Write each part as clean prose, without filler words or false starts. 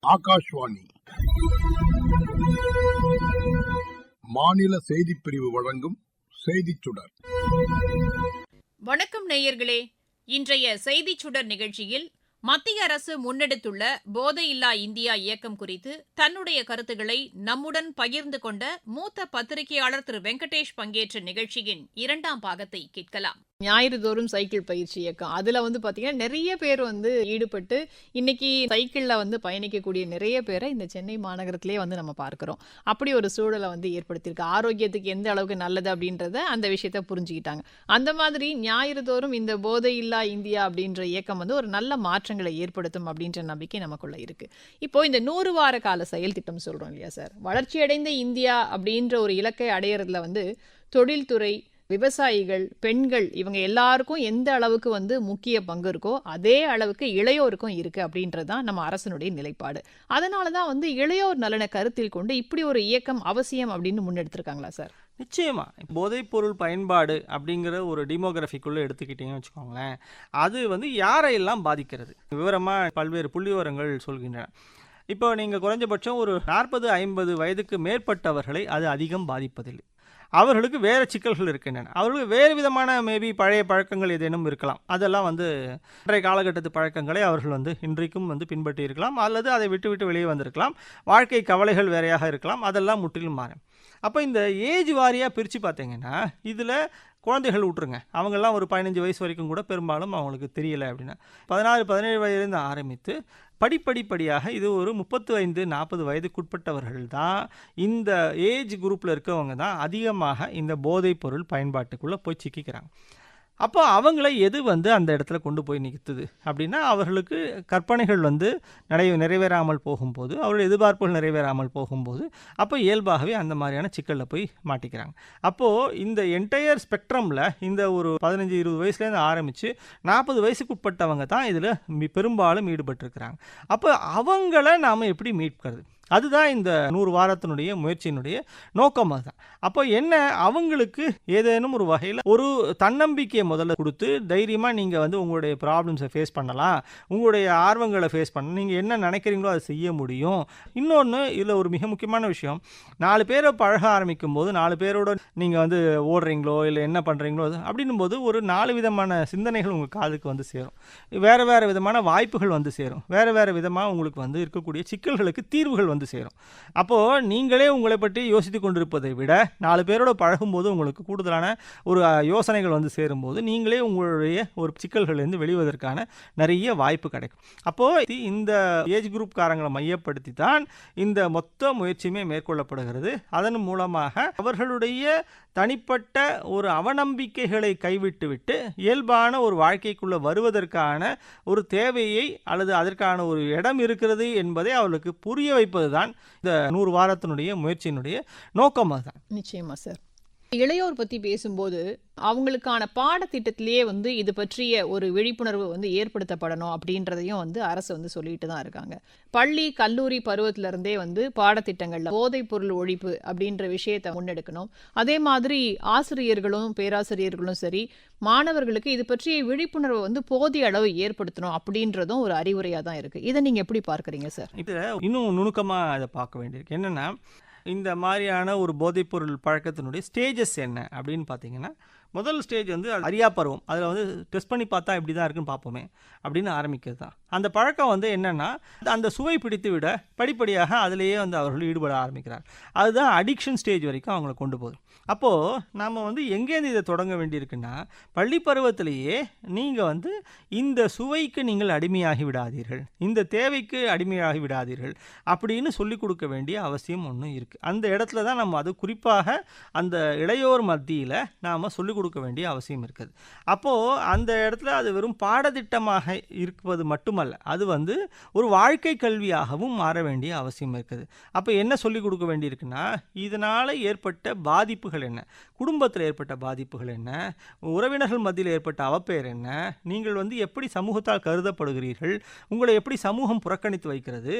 ஆகாஷ்வாணி மாநில செய்திப் பிரிவு வழங்கும் செய்திச் சுடர். வணக்கம் நேயர்களே. இன்றைய செய்திச் சுடர் நிகழ்ச்சியில் மத்திய அரசு முன்னெடுத்துள்ள போதையில்லா இந்தியா இயக்கம் குறித்து தன்னுடைய கருத்துக்களை நம்முடன் பகிர்ந்து கொண்ட மூத்த பத்திரிகையாளர் திரு வெங்கடேஷ் பங்கேற்ற நிகழ்ச்சியின் 2ஆம் பாகத்தை கேட்கலாம். ஞாயிறு தோறும் சைக்கிள் பயிற்சி இயக்கம் அதுல பாத்தீங்கன்னா நிறைய பேர் ஈடுபட்டு இன்னைக்கு சைக்கிள்ல பயணிக்கக்கூடிய நிறைய பேரை இந்த சென்னை மாநகரத்திலேயே நம்ம பார்க்கிறோம். அப்படி ஒரு சூழலை ஏற்படுத்தியிருக்கு. ஆரோக்கியத்துக்கு எந்த அளவுக்கு நல்லது அப்படின்றத அந்த விஷயத்த புரிஞ்சுக்கிட்டாங்க. அந்த மாதிரி ஞாயிறு தோறும் இந்த போதையில்லா இந்தியா அப்படின்ற இயக்கம் ஒரு நல்ல மாற்றங்களை ஏற்படுத்தும் அப்படின்ற நம்பிக்கை நமக்குள்ள இருக்கு. இப்போ இந்த 100 வார கால செயல் திட்டம் சொல்றோம் இல்லையா சார், வளர்ச்சியடைந்த இந்தியா அப்படின்ற ஒரு இலக்கை அடையிறதுல தொழில்துறை, விவசாயிகள், பெண்கள் இவங்க எல்லாருக்கும் எந்த அளவுக்கு முக்கிய பங்கு இருக்கோ அதே அளவுக்கு இளையோருக்கும் இருக்கு அப்படின்றதுதான் நம்ம அரசனுடைய நிலைப்பாடு. அதனாலதான் இளையோர் நலனை கருத்தில் கொண்டு இப்படி ஒரு இயக்கம் அவசியம் அப்படின்னு முன்னெடுத்திருக்காங்களா சார்? நிச்சயமா போதைப்பொருள் பயன்பாடு அப்படிங்கிற ஒரு டெமோகிராஃபிக்குள்ளே எடுத்துக்கிட்டீங்கன்னு வச்சுக்கோங்களேன், அது யாரையெல்லாம் பாதிக்கிறது விவரமாக பல்வேறு புள்ளிவிவரங்கள் சொல்கின்றன. இப்போ நீங்கள் குறைஞ்சபட்சம் ஒரு 40-50 வயதுக்கு மேற்பட்டவர்களை அது அதிகம் பாதிப்பதில்லை. அவர்களுக்கு வேறு சிக்கல்கள் இருக்கின்றன. அவர்களுக்கு வேறு விதமான மேபி பழைய பழக்கங்கள் ஏதேனும் இருக்கலாம். அதெல்லாம் அன்றைய காலகட்டத்து பழக்கங்களை அவர்கள் இன்றைக்கும் பின்பற்றி இருக்கலாம், அல்லது அதை விட்டு வெளியே வந்திருக்கலாம். வாழ்க்கை கவலைகள் வேறையாக இருக்கலாம். அதெல்லாம் முற்றிலும் மாறும். அப்போ இந்த ஏஜ் வாரியாக பிரித்து பார்த்தீங்கன்னா இதில் குழந்தைகள் விட்டுருங்க, அவங்கெல்லாம் ஒரு 15 வயசு வரைக்கும் கூட பெரும்பாலும் அவங்களுக்கு தெரியலை அப்படின்னா 16-17 வயதுலேருந்து ஆரம்பித்து படிப்படியாக இது ஒரு 35-40 வயதுக்குட்பட்டவர்கள் தான் இந்த ஏஜ் குரூப்பில் இருக்கவங்க தான் அதிகமாக இந்த போதைப் பொருள் பயன்பாட்டுக்குள்ளே போய் சிக்கிக்கிறாங்க. அப்போ அவங்கள எது அந்த இடத்துல கொண்டு போய் நிறுத்துது அப்படின்னா, அவர்களுக்கு கற்பனைகள் நிறைவேறாமல் போகும்போது, அவர்கள் எதிர்பார்ப்புகள் நிறைவேறாமல் போகும்போது, அப்போ இயல்பாகவே அந்த மாதிரியான சிக்கலில் போய் மாட்டிக்கிறாங்க. அப்போது இந்த என்டையர் ஸ்பெக்ட்ரமில் இந்த ஒரு 15-20 வயசுலேருந்து ஆரம்பித்து 40 வயசுக்குட்பட்டவங்க தான் இதில் பெரும்பாலும் ஈடுபட்டிருக்கிறாங்க. அப்போ அவங்கள நாம் எப்படி மீட்கிறது, அதுதான் இந்த 100 வாரத்தினுடைய முயற்சியினுடைய நோக்கம். அதுதான். அப்போ என்ன, அவங்களுக்கு ஏதேனும் ஒரு வகையில் ஒரு தன்னம்பிக்கையை முதல்ல கொடுத்து தைரியமாக நீங்கள் உங்களுடைய ப்ராப்ளம்ஸை ஃபேஸ் பண்ணலாம், உங்களுடைய ஆர்வங்களை ஃபேஸ் பண்ணலாம், நீங்கள் என்ன நினைக்கிறீங்களோ அதை செய்ய முடியும். இன்னொன்று இதில் ஒரு மிக முக்கியமான விஷயம், 4 பேரை பழக ஆரம்பிக்கும் போது 4 பேரோட நீங்கள் ஓடுறீங்களோ இல்லை என்ன பண்ணுறீங்களோ அப்படின்னும் போது ஒரு 4 விதமான சிந்தனைகள் உங்கள் காதுக்கு சேரும். வேறு விதமான வாய்ப்புகள் சேரும். வேறு விதமாக உங்களுக்கு இருக்கக்கூடிய சிக்கல்களுக்கு தீர்வுகள் சேரும். அப்போது நீங்களே உங்களை பற்றி யோசித்து கொண்டிருப்பதை விட 4 பேரோட பழகும்போது உங்களுக்கு கூடுதலான ஒரு யோசனைகள் சேரும்போது நீங்களே உங்களுடைய ஒரு சிக்கல்களிலிருந்து வெளிவதற்கான நிறைய வாய்ப்பு கிடைக்கும். அப்போது இந்த ஏஜ் குரூப் காரங்களை மையப்படுத்தி தான் இந்த மொத்த முயற்சியுமே மேற்கொள்ளப்படுகிறது. அதன் மூலமாக அவர்களுடைய தனிப்பட்ட ஒரு அவநம்பிக்கைகளை கைவிட்டுவிட்டு இயல்பான ஒரு வாழ்க்கைக்குள்ளே வருவதற்கான ஒரு தேவையை அல்லது அதற்கான ஒரு இடம் இருக்கிறது என்பதை அவர்களுக்கு புரிய வைப்பது தான் இந்த 100 வாரத்தினுடைய முயற்சியினுடைய நோக்கம். அதுதான். நிச்சயமா சார். இளையோர் பத்தி பேசும்போது அவங்களுக்கான பாடத்திட்டத்திலேயே இது பற்றிய ஒரு விழிப்புணர்வு ஏற்படுத்தப்படணும் அப்படின்றதையும் அரசு சொல்லிட்டு தான் இருக்காங்க. பள்ளி கல்லூரி பருவத்திலிருந்தே பாடத்திட்டங்கள்ல போதைப் பொருள் ஒழிப்பு அப்படின்ற விஷயத்தை முன்னெடுக்கணும். அதே மாதிரி ஆசிரியர்களும் பேராசிரியர்களும் சரி, மாணவர்களுக்கு இது பற்றிய விழிப்புணர்வை போதிய அளவு ஏற்படுத்தணும் அப்படின்றதும் ஒரு அறிவுரையா தான் இருக்கு. இதை நீங்க எப்படி பார்க்குறீங்க சார்? இதில் இன்னும் நுணுக்கமாக அதை பார்க்க வேண்டியிருக்கு. என்னென்னா, இந்த மாதிரியான ஒரு போதைப்பொருள் பழக்கத்தினுடைய ஸ்டேஜஸ் என்ன அப்படின்னு பார்த்தீங்கன்னா, முதல் ஸ்டேஜ் அறியா பருவம். அதில் டெஸ்ட் பண்ணி பார்த்தா இப்படி தான் இருக்குன்னு பார்ப்போமே அப்படின்னு ஆரம்பிக்கிறது தான். அந்த பழக்கம் என்னென்னா, அந்த சுவை பிடித்து விட படிப்படியாக அதிலேயே அவர்கள் ஈடுபட ஆரம்பிக்கிறார். அதுதான் அடிக்ஷன் ஸ்டேஜ் வரைக்கும் அவங்களை கொண்டு போகுது. அப்போது நாம் எங்கேருந்து இதை தொடங்க வேண்டியிருக்குன்னா, பள்ளி பருவத்திலேயே நீங்கள் இந்த சுவைக்கு நீங்கள் அடிமையாகி விடாதீர்கள், இந்த தேவைக்கு அடிமையாகி விடாதீர்கள் அப்படின்னு சொல்லிக் கொடுக்க வேண்டிய அவசியம் ஒன்று இருக்குது. அந்த இடத்துல தான் நம்ம அது குறிப்பாக அந்த இளையோர் மத்தியில் நாம் சொல்லிக் கொடுக்க வேண்டிய அவசியம் இருக்குது. அப்போது அந்த இடத்துல அது வெறும் பாடத்திட்டமாக இருப்பது மட்டுமல்ல, அது ஒரு வாழ்க்கை கல்வியாகவும் மாற வேண்டிய அவசியம் இருக்குது. அப்போ என்ன சொல்லிக் கொடுக்க வேண்டியிருக்குன்னா, இதனால் ஏற்பட்ட பாதிப்புகள் என்ன, குடும்பத்தில் ஏற்பட்ட பாதிப்புகள் என்ன, உறவினர்கள் மத்தியில் ஏற்பட்ட அவப்பெயர் என்ன, நீங்கள் எப்படி சமூகத்தால் கருதப்படுகிறீர்கள், உங்களை எப்படி சமூகம் புறக்கணித்து வைக்கிறது.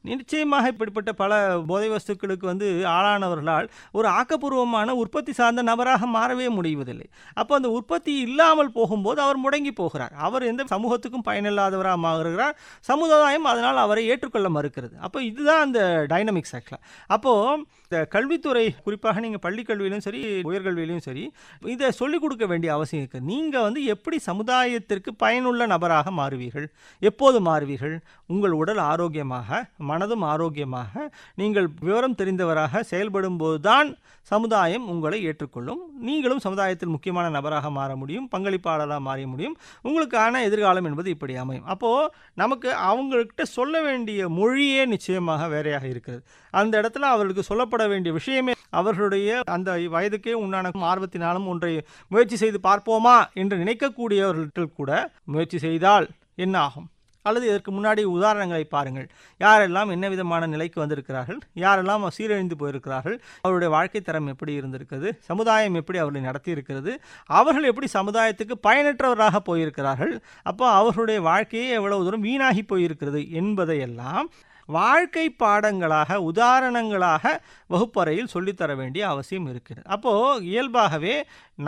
நிச்சயமாக இப்படிப்பட்ட பல போதை வஸ்துக்களுக்கு ஆளானவர்களால் ஒரு ஆக்கப்பூர்வமான உற்பத்தி சார்ந்த நபராக மாறவே முடிவதில்லை. இல்லை. அப்போ அந்த உற்பத்தி இல்லாமல் போகும்போது அவர் முடங்கி போகிறார். அவர் எந்த சமூகத்துக்கும் பயனில்லாதவராக மாறுகிறார். சமுதாயம் அதனால் அவரை ஏற்றுக்கொள்ள மறுக்கிறது. அப்போ இதுதான் அந்த டைனமிக்ஸ் ஆக்சுவலாக. அப்போது இந்த கல்வித்துறை, குறிப்பாக நீங்கள் பள்ளி கல்வியிலும் சரி உயர்கல்வியிலும் சரி, இதை சொல்லிக் கொடுக்க வேண்டிய அவசியம் இருக்குது. நீங்கள் எப்படி சமுதாயத்திற்கு பயனுள்ள நபராக மாறுவீர்கள், எப்போது மாறுவீர்கள்? உங்கள் உடல் ஆரோக்கியமாக, மனதும் ஆரோக்கியமாக, நீங்கள் விவரம் தெரிந்தவராக செயல்படும் போதுதான் சமுதாயம் உங்களை ஏற்றுக்கொள்ளும். நீங்களும் சமுதாயத்தில் முக்கியமான நபராக மாற முடியும், பங்களிப்பாளராக மாற முடியும். உங்களுக்கான எதிர்காலம் என்பது இப்படி அமையும். அப்போது நமக்கு அவங்கள்கிட்ட சொல்ல வேண்டிய மொழியே நிச்சயமாக வேறையாக இருக்கிறது. அந்த இடத்துல அவர்களுக்கு சொல்லப்பட வேண்டிய விஷயமே அவர்களுடைய அந்த வயதுக்கே உண்டான ஆர்வத்தினாலும் ஒன்றை முயற்சி செய்து பார்ப்போமா என்று நினைக்கக்கூடியவர்கள் கூட முயற்சி செய்தால் என்ன ஆகும்? அல்லது இதற்கு முன்னாடி உதாரணங்களை பாருங்கள். யாரெல்லாம் என்ன விதமான நிலைக்கு வந்திருக்கிறார்கள், யாரெல்லாம் சீரழிந்து போயிருக்கிறார்கள், அவருடைய வாழ்க்கை தரம் எப்படி இருந்திருக்கிறது, சமுதாயம் எப்படி அவர்களை நடத்தி இருக்கிறது, அவர்கள் எப்படி சமுதாயத்துக்கு பயனற்றவராக போயிருக்கிறார்கள், அப்போ அவர்களுடைய வாழ்க்கையே எவ்வளவு தூரம் வீணாகி போயிருக்கிறது என்பதையெல்லாம் வாழ்க்கை பாடங்களாக, உதாரணங்களாக வகுப்பறையில் சொல்லித்தர வேண்டிய அவசியம் இருக்கிறது. அப்போது இயல்பாகவே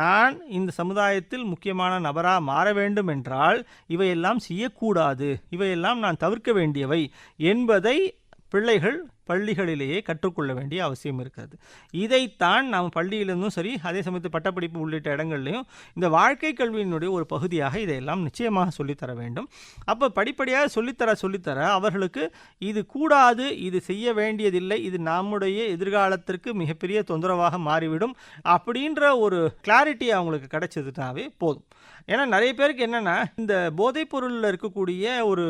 நான் இந்த சமுதாயத்தில் முக்கியமான நபராக மாற வேண்டும் என்றால் இவையெல்லாம் செய்யக்கூடாது, இவையெல்லாம் நான் தவிர்க்க வேண்டியவை என்பதை பிள்ளைகள் பள்ளிகளிலேயே கற்றுக்கொள்ள வேண்டிய அவசியம் இருக்கிறது. இதைத்தான் நாம் பள்ளியிலிருந்தும் சரி, அதே சமயத்தில் பட்டப்படிப்பு உள்ளிட்ட இடங்கள்லையும் இந்த வாழ்க்கை கல்வியினுடைய ஒரு பகுதியாக இதையெல்லாம் நிச்சயமாக சொல்லித்தர வேண்டும். அப்போ படிப்படியாக சொல்லித்தர அவர்களுக்கு இது கூடாது, இது செய்ய வேண்டியதில்லை, இது நம்முடைய எதிர்காலத்திற்கு மிகப்பெரிய தொந்தரவாக மாறிவிடும் அப்படின்ற ஒரு கிளாரிட்டி அவங்களுக்கு கிடைச்சதுனாவே போதும். ஏன்னா நிறைய பேருக்கு என்னென்னா, இந்த போதைப் பொருளில் இருக்கக்கூடிய ஒரு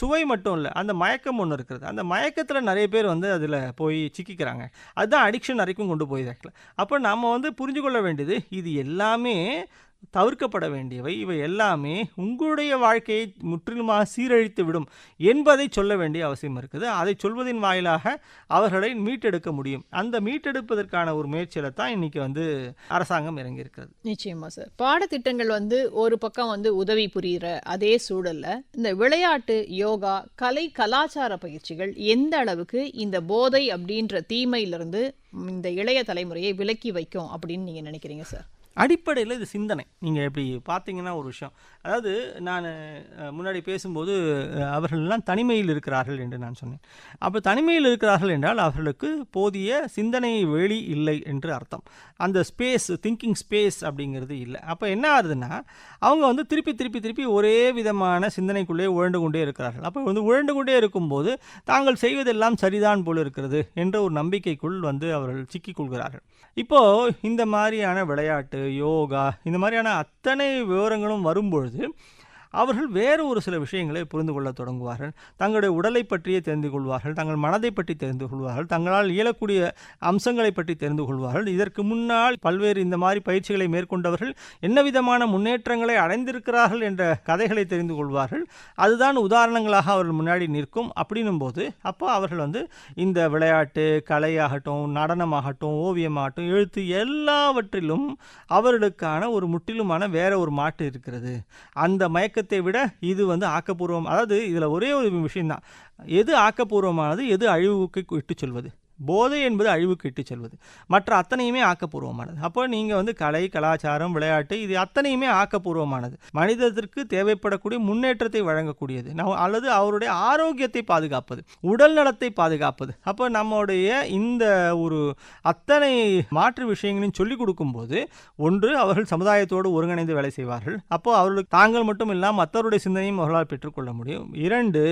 சுவை மட்டும் இல்லை, அந்த மயக்கம் ஒன்று இருக்கிறது. அந்த மயக்கத்தில் நிறைய பேர் அதில் போய் சிக்கிக்கிறாங்க. அதுதான் அடிக்ஷன் வரைக்கும் கொண்டு போயிருக்கு. அப்போ நம்ம புரிஞ்சு கொள்ள வேண்டியது, இது எல்லாமே தவிர்க்கப்பட வேண்டியவை, இவை எல்லாமே உங்களுடைய வாழ்க்கையை முற்றிலுமாக சீரழித்து விடும் என்பதை சொல்ல வேண்டிய அவசியம் இருக்குது. அதை சொல்வதின் வாயிலாக அவர்களை மீட்டெடுக்க முடியும். அந்த மீட்டெடுப்பதற்கான ஒரு முயற்சியில தான் இன்னைக்கு அரசாங்கம் இறங்கியிருக்கிறது. நிச்சயமா சார். பாடத்திட்டங்கள் ஒரு பக்கம் உதவி புரிகிற அதே சூழல்ல இந்த விளையாட்டு, யோகா, கலை, கலாச்சார பயிற்சிகள் எந்த அளவுக்கு இந்த போதை அப்படின்ற தீமையிலிருந்து இந்த இளைய தலைமுறையை விலக்கி வைக்கும் அப்படின்னு நீங்க நினைக்கிறீங்க சார்? அடிப்படையில் இது சிந்தனை. நீங்கள் எப்படி பார்த்தீங்கன்னா ஒரு விஷயம், அதாவது நான் முன்னாடி பேசும்போது அவர்களெல்லாம் தனிமையில் இருக்கிறார்கள் என்று நான் சொன்னேன். அப்போ தனிமையில் இருக்கிறார்கள் என்றால் அவர்களுக்கு போதிய சிந்தனை வெளி இல்லை என்று அர்த்தம். அந்த ஸ்பேஸ், திங்கிங் ஸ்பேஸ் அப்படிங்கிறது இல்லை. அப்போ என்ன ஆகுதுன்னா, அவங்க திருப்பி ஒரே விதமான சிந்தனைக்குள்ளே உழண்டு கொண்டே இருக்கிறார்கள். அப்போ உழண்டு கொண்டே இருக்கும்போது தாங்கள் செய்வதெல்லாம் சரிதான் போல் இருக்கிறது என்ற ஒரு நம்பிக்கைக்குள் அவர்கள் சிக்கிக்கொள்கிறார்கள். இப்போது இந்த மாதிரியான விளையாட்டு, யோகா, இந்த மாதிரியான அத்தனை விவரங்களும் வரும்பொழுது அவர்கள் வேறு ஒரு சில விஷயங்களை புரிந்து கொள்ள தொடங்குவார்கள். தங்களுடைய உடலை பற்றியே தெரிந்து கொள்வார்கள், தங்கள் மனதை பற்றி தெரிந்து கொள்வார்கள், தங்களால் இயலக்கூடிய அம்சங்களை பற்றி தெரிந்து கொள்வார்கள். இதற்கு முன்னால் பல்வேறு இந்த மாதிரி பயிற்சிகளை மேற்கொண்டவர்கள் என்ன விதமான முன்னேற்றங்களை அடைந்திருக்கிறார்கள் என்ற கதைகளை தெரிந்து கொள்வார்கள். அதுதான் உதாரணங்களாக அவர்கள் முன்னாடி நிற்கும். அப்படின்னும் போது அப்போ அவர்கள் இந்த விளையாட்டு, கலையாகட்டும், நடனமாகட்டும், ஓவியமாகட்டும், எழுத்து, எல்லாவற்றிலும் அவர்களுக்கான ஒரு முற்றிலுமான வேற ஒரு மாட்டு இருக்கிறது. அந்த மயக்க விட இது ஆக்கப்பூர்வம். அதாவது இதில் ஒரே ஒரு விஷயம்தான், எது ஆக்கப்பூர்வமானது, எது அழிவுக்கு இட்டு சொல்வது. போதை என்பது அழிவுக்கு இட்டு செல்வது, மற்ற அத்தனையுமே ஆக்கப்பூர்வமானது. அப்போ நீங்கள் கலை, கலாச்சாரம், விளையாட்டு, இது அத்தனையுமே ஆக்கப்பூர்வமானது, மனிதத்திற்கு தேவைப்படக்கூடிய முன்னேற்றத்தை வழங்கக்கூடியது, அல்லது அவருடைய ஆரோக்கியத்தை பாதுகாப்பது, உடல் நலத்தை பாதுகாப்பது. அப்போ நம்முடைய இந்த ஒரு அத்தனை மாற்று விஷயங்களையும் சொல்லிக் கொடுக்கும்போது, ஒன்று அவர்கள் சமுதாயத்தோடு ஒருங்கிணைந்து வேலை செய்வார்கள். அப்போ அவர்களுக்கு தாங்கள் மட்டும் இல்லாமல் மற்றவருடைய சிந்தனையும் அவர்களால் பெற்றுக்கொள்ள முடியும். 2,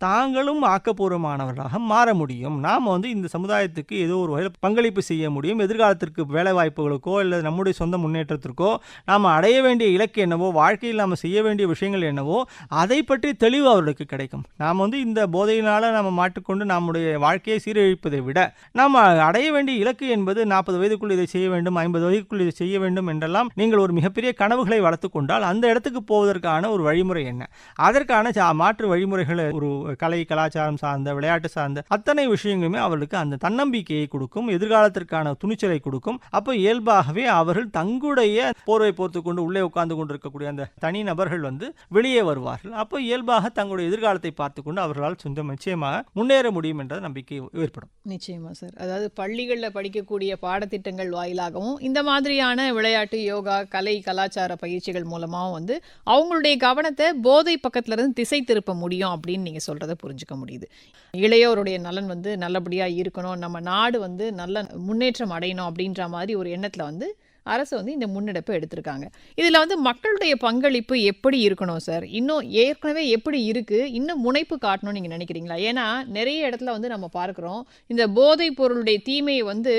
தாங்களும் ஆக்கப்பூர்வமானவர்களாக மாற முடியும். நாம் இந்த சமுதாயத்துக்கு ஏதோ ஒரு வகையில் பங்களிப்பு செய்ய முடியும். எதிர்காலத்திற்கு வேலை வாய்ப்புகளுக்கோ இல்லை நம்முடைய சொந்த முன்னேற்றத்திற்கோ நாம் அடைய வேண்டிய இலக்கு என்னவோ, வாழ்க்கையில் நாம் செய்ய வேண்டிய விஷயங்கள் என்னவோ, அதை பற்றி தெளிவு அவர்களுக்கு கிடைக்கும். நாம் இந்த போதையினால் நாம் மாட்டிக்கொண்டு நம்முடைய வாழ்க்கையை சீரழிப்பதை விட நாம் அடைய வேண்டிய இலக்கு என்பது 40 வயதுக்குள் இதை செய்ய வேண்டும், 50 வயதுக்குள் இதை செய்ய வேண்டும் என்றெல்லாம் நீங்கள் ஒரு மிகப்பெரிய கனவுகளை வளர்த்து கொண்டால் அந்த இடத்துக்கு போவதற்கான ஒரு வழிமுறை என்ன, அதற்கான மாற்று வழிமுறைகளை ஒரு கலை, கலாச்சாரம் சார்ந்த, விளையாட்டு சார்ந்த அத்தனை விஷயங்களுமே அவர்களுக்கு அந்த அந்த தன்னம்பிக்கையை கொடுக்கும், எதிர்காலத்திற்கான துணிச்சலை கொடுக்கும். அப்போ இயல்பாகவே அவர்கள் தங்களுடைய போர்வை போர்த்து கொண்டு உள்ளே உட்கார்ந்து கொண்டு இருக்கக்கூடிய அந்த தனி நபர்கள் வந்து வெளியே வருவார்கள். அப்போ இயல்பாக தங்களுடைய எதிர்காலத்தை பார்த்து கொண்டு அவர்களால் நிச்சயமாக முன்னேற முடியும் என்ற நம்பிக்கை ஏற்படும். நிச்சயமா சார். அதாவது பள்ளிகளில் படிக்கக்கூடிய பாடத்திட்டங்கள் வாயிலாகவும் இந்த மாதிரியான விளையாட்டு, யோகா, கலை, கலாச்சார பயிற்சிகள் மூலமாகவும் வந்து அவங்களுடைய கவனத்தை போதை பக்கத்துல இருந்து திசை திருப்ப முடியும் அப்படின்னு நீங்க சொல்றதை புரிஞ்சுக்க முடியுது. இளையோருடைய நலன் வந்து நல்லபடியா இருக்கணும், நம்ம நாடு வந்து நல்ல முன்னேற்றம் அடையணும் அப்படின்ற மாதிரி ஒரு எண்ணத்துல வந்து அரசு வந்து இந்த முன்னெடுப்பை எடுத்திருக்காங்க. இதில் வந்து மக்களுடைய பங்களிப்பு எப்படி இருக்கணும் சார்? இன்னும் ஏற்கனவே எப்படி இருக்கு, இன்னும் முனைப்பு காட்டணும்னு நீங்கள் நினைக்கிறீங்களா? ஏன்னா நிறைய இடத்துல வந்து நம்ம பார்க்குறோம், இந்த போதைப் பொருளுடைய தீமையை வந்து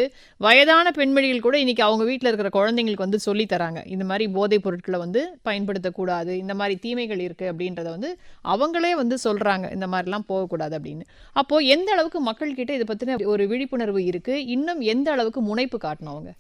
வயதான பெண்மணிகள் கூட இன்னைக்கு அவங்க வீட்டில் இருக்கிற குழந்தைங்களுக்கு வந்து சொல்லி தராங்க. இந்த மாதிரி போதைப் பொருட்களை வந்து பயன்படுத்தக்கூடாது, இந்த மாதிரி தீமைகள் இருக்குது அப்படின்றத வந்து அவங்களே வந்து சொல்கிறாங்க, இந்த மாதிரிலாம் போகக்கூடாது அப்படின்னு. அப்போது எந்த அளவுக்கு மக்கள்கிட்ட இதை பற்றின ஒரு விழிப்புணர்வு இருக்குது, இன்னும் எந்த அளவுக்கு முனைப்பு காட்டணும் அவங்க?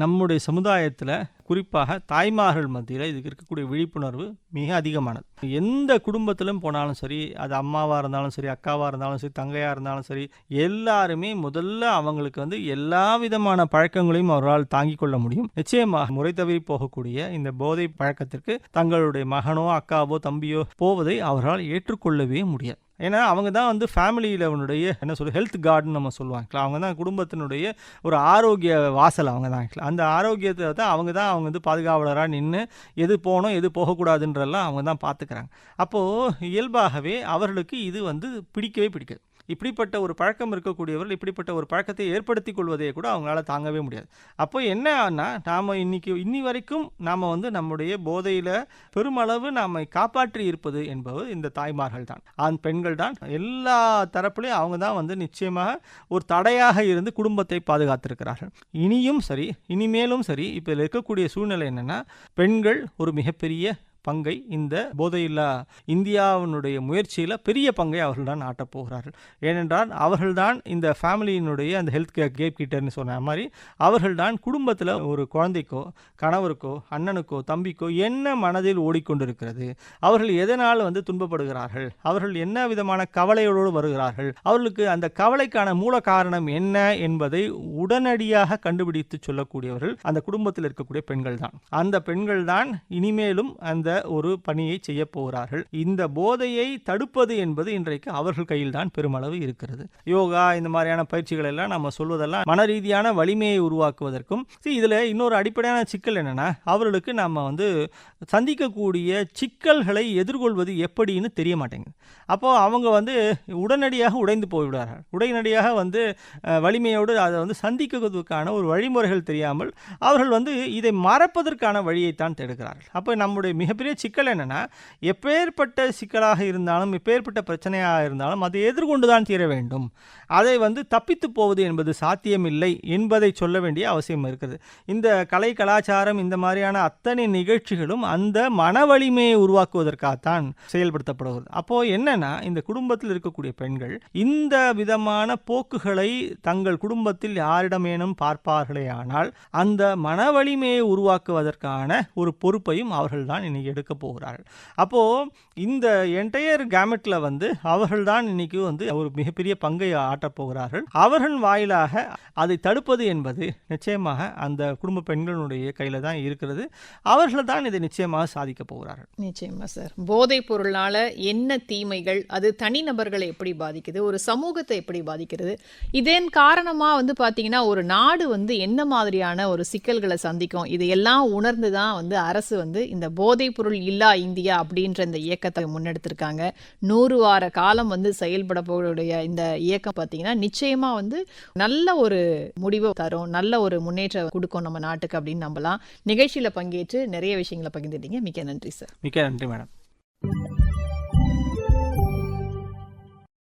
நம்முடைய சமுதாயத்தில் குறிப்பாக தாய்மார்கள் மத்தியில் இதுக்கு இருக்கக்கூடிய விழிப்புணர்வு மிக அதிகமானது. எந்த குடும்பத்திலும் போனாலும் சரி, அது அம்மாவாக இருந்தாலும் சரி, அக்காவாக இருந்தாலும் சரி, தங்கையாக இருந்தாலும் சரி, எல்லாருமே முதல்ல அவங்களுக்கு வந்து எல்லா விதமான பழக்கங்களையும் அவர்களால் தாங்கிக் கொள்ள முடியும். நிச்சயமாக முறை தவறி போகக்கூடிய இந்த போதை பழக்கத்திற்கு தங்களுடைய மகனோ அக்காவோ தம்பியோ போவதை அவர்களால் ஏற்றுக்கொள்ளவே முடியாது. ஏன்னா அவங்க தான் வந்து ஃபேமிலியில் அவனுடைய என்ன சொல்ல ஹெல்த் கார்டுன்னு நம்ம சொல்லுவாங்க. அவங்க தான் குடும்பத்தினுடைய ஒரு ஆரோக்கிய வாசல். அவங்க தான் அந்த ஆரோக்கியத்தை தான் அவங்க வந்து பாதுகாவலராக நின்று எது போகணும் எது போகக்கூடாதுன்றெல்லாம் அவங்க தான் பார்த்துக்கிறாங்க. அப்போது இயல்பாகவே அவர்களுக்கு இது வந்து பிடிக்கவே பிடிக்காது. இப்படிப்பட்ட ஒரு பழக்கம் இருக்கக்கூடியவர்கள் இப்படிப்பட்ட ஒரு பழக்கத்தை ஏற்படுத்தி கொள்வதை கூட அவங்களால தாங்கவே முடியாது. அப்போ என்ன ஆனா நாம் இன்னி வரைக்கும் நாம் வந்து நம்முடைய போதையில் பெருமளவு நாம் காப்பாற்றி இருப்பது என்பது இந்த தாய்மார்கள் தான், ஆண் பெண்கள் தான். எல்லா தரப்புலையும் அவங்க தான் வந்து நிச்சயமாக ஒரு தடையாக இருந்து குடும்பத்தை பாதுகாத்திருக்கிறார்கள். இனியும் சரி, இனிமேலும் சரி, இப்போ இருக்கக்கூடிய சூழ்நிலை என்னென்னா, பெண்கள் ஒரு மிகப்பெரிய பங்கை இந்த போதையில்லா இந்தியாவினுடைய முயற்சியில் பெரிய பங்கை அவர்கள் தான் ஆட்டப் போகிறார்கள். ஏனென்றால் அவர்கள்தான் இந்த ஃபேமிலியினுடைய அந்த ஹெல்த் கேப் கீட்டர்னு சொன்ன மாதிரி அவர்கள்தான் குடும்பத்தில் ஒரு குழந்தைக்கோ கணவருக்கோ அண்ணனுக்கோ தம்பிக்கோ என்ன மனதில் ஓடிக்கொண்டிருக்கிறது, அவர்கள் எதனால் வந்து துன்பப்படுகிறார்கள், அவர்கள் என்ன விதமான கவலையோடு வருகிறார்கள், அவர்களுக்கு அந்த கவலைக்கான மூல காரணம் என்ன என்பதை உடனடியாக கண்டுபிடித்து சொல்லக்கூடியவர்கள் அந்த குடும்பத்தில் இருக்கக்கூடிய பெண்கள் தான். அந்த பெண்கள் தான் இனிமேலும் அந்த ஒரு பணியை செய்ய போகிறார்கள். இந்த போதையை தடுப்பது என்பது இன்றைக்கு அவர்கள் கையில் தான் பெருமளவு இருக்கிறது. யோகா இந்த மாதிரியான பயிற்சிகள் எல்லாம் நம்ம சொல்வதெல்லாம் மன ரீதியான வலிமையை உருவாக்குவதற்கும். இதில் இன்னொரு அடிப்படையான சிக்கல் என்னன்னா, அவர்களுக்கு நம்ம வந்து சந்திக்கக்கூடிய சிக்கல்களை எதிர்கொள்வது எப்படின்னு தெரிய மாட்டேங்குது. அப்போது அவங்க வந்து உடனடியாக உடைந்து போய்விடுவார்கள். உடனடியாக வந்து வலிமையோடு அதை வந்து சந்திக்கிறதுக்கான ஒரு வழிமுறைகள் தெரியாமல் அவர்கள் வந்து இதை மறப்பதற்கான வழியைத்தான் தேடுகிறார்கள். அப்போ நம்முடைய மிகப்பெரிய சிக்கல் என்னன்னா, எப்பேற்பட்ட சிக்கலாக இருந்தாலும் எப்பேற்பட்ட பிரச்சனையாக இருந்தாலும் அதை எதிர்கொண்டு தான் தீர வேண்டும். அதை வந்து தப்பித்து போவது என்பது சாத்தியமில்லை என்பதை சொல்ல வேண்டிய அவசியம் இருக்கிறது. இந்த கலை கலாச்சாரம் இந்த மாதிரியான அத்தனை நிகழ்ச்சிகளும் அந்த மன வலிமையை உருவாக்குவதற்காகத்தான் செயல்படுத்தப்படுகிறது. அப்போ என்னன்னா, இந்த குடும்பத்தில் இருக்கக்கூடிய பெண்கள் இந்த விதமான போக்குகளை தங்கள் குடும்பத்தில் யாரிடமேனும் பார்ப்பார்களே ஆனால் அந்த மன வலிமையை உருவாக்குவதற்கான ஒரு பொறுப்பையும் அவர்கள் தான் இன்னைக்கு எடுக்க போகிறார்கள். அப்போ இந்த என்டையர் கேமெட்ல வந்து அவர்கள் தான் இன்னைக்கு வந்து ஒரு மிகப்பெரிய பங்கை ஆட்டப் போகிறார்கள். அவர்கள் வாயிலாக அதை தடுப்பது என்பது நிச்சயமாக அந்த குடும்ப பெண்களுடைய கையில தான் இருக்கிறது. அவர்கள் தான் இதை நிச்சயமாக சாதிக்க போகிறார்கள். நிச்சயமா சார். போதைப் பொருளால என்ன தீமைகள், அது தனிநபர்களை எப்படி பாதிக்குது, ஒரு சமூகத்தை எப்படி பாதிக்கிறது, இதன் காரணமா வந்து பாத்தீங்கன்னா ஒரு நாடு வந்து என்ன மாதிரியான ஒரு சிக்கல்களை சந்திக்கும், இதையெல்லாம் உணர்ந்து தான் வந்து அரசு வந்து இந்த போதைப் பொருள் இல்லா இந்தியா அப்படின்ற இந்த இயக்கத்தை முன்னெடுத்திருக்காங்க. 100 வார காலம் வந்து செயல்பட போடைய இந்த இயக்கம் பார்த்தீங்கன்னா நிச்சயமா வந்து நல்ல ஒரு முடிவை தரும், நல்ல ஒரு முன்னேற்றம் கொடுக்கும் நம்ம நாட்டுக்கு அப்படின்னு நம்பலாம். நிகழ்ச்சியில் பங்கேற்று நிறைய விஷயங்களை பகிர்ந்துட்டீங்க. மிக்க நன்றி சார். மிக்க நன்றி மேடம்.